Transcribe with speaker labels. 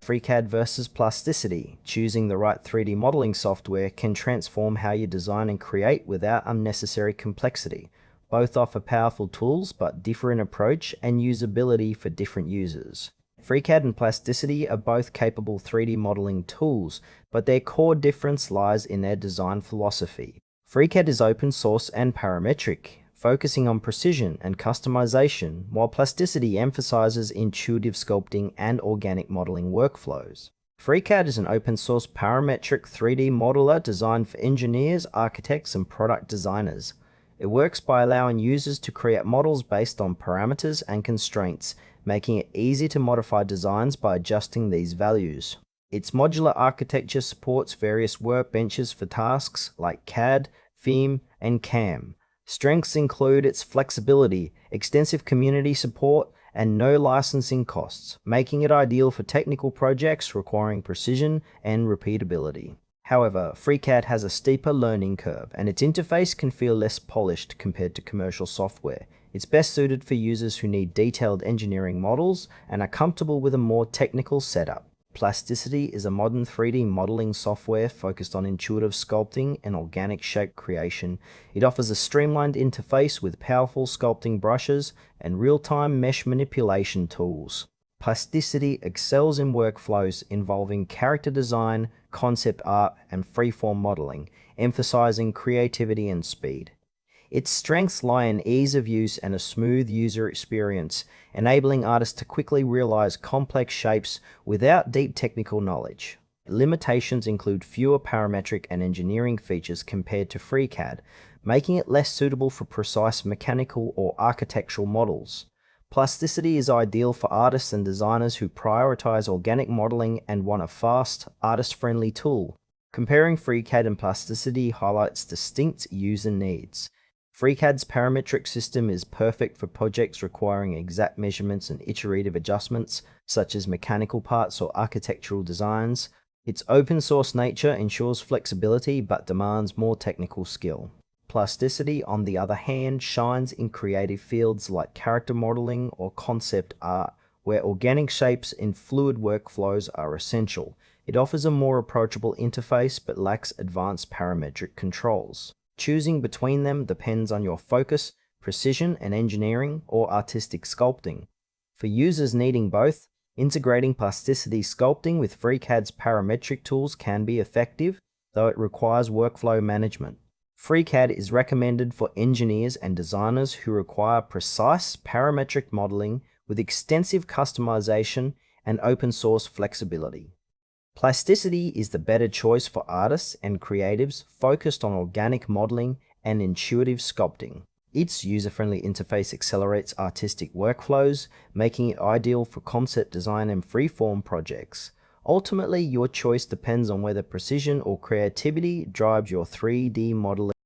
Speaker 1: FreeCAD versus Plasticity. Choosing the right 3D modeling software can transform how you design and create without unnecessary complexity. Both offer powerful tools but differ in approach and usability for different users. FreeCAD and Plasticity are both capable 3D modeling tools, but their core difference lies in their design philosophy. FreeCAD is open source and parametric, focusing on precision and customization, while Plasticity emphasizes intuitive sculpting and organic modeling workflows. FreeCAD is an open source parametric 3D modeler designed for engineers, architects, and product designers. It works by allowing users to create models based on parameters and constraints, making it easy to modify designs by adjusting these values. Its modular architecture supports various workbenches for tasks like CAD, FEAM, and CAM. Strengths include its flexibility, extensive community support, and no licensing costs, making it ideal for technical projects requiring precision and repeatability. However, FreeCAD has a steeper learning curve, and its interface can feel less polished compared to commercial software. It's best suited for users who need detailed engineering models and are comfortable with a more technical setup. Plasticity is a modern 3D modeling software focused on intuitive sculpting and organic shape creation. It offers a streamlined interface with powerful sculpting brushes and real-time mesh manipulation tools. Plasticity excels in workflows involving character design, concept art, and freeform modeling, emphasizing creativity and speed. Its strengths lie in ease of use and a smooth user experience, enabling artists to quickly realize complex shapes without deep technical knowledge. Limitations include fewer parametric and engineering features compared to FreeCAD, making it less suitable for precise mechanical or architectural models. Plasticity is ideal for artists and designers who prioritize organic modeling and want a fast, artist-friendly tool. Comparing FreeCAD and Plasticity highlights distinct user needs. FreeCAD's parametric system is perfect for projects requiring exact measurements and iterative adjustments, such as mechanical parts or architectural designs. Its open source nature ensures flexibility but demands more technical skill. Plasticity, on the other hand, shines in creative fields like character modeling or concept art, where organic shapes in fluid workflows are essential. It offers a more approachable interface but lacks advanced parametric controls. Choosing between them depends on your focus, precision and engineering, or artistic sculpting. For users needing both, integrating Plasticity sculpting with FreeCAD's parametric tools can be effective, though it requires workflow management. FreeCAD is recommended for engineers and designers who require precise parametric modeling with extensive customization and open source flexibility. Plasticity is the better choice for artists and creatives focused on organic modeling and intuitive sculpting. Its user-friendly interface accelerates artistic workflows, making it ideal for concept design and freeform projects. Ultimately, your choice depends on whether precision or creativity drives your 3D modeling.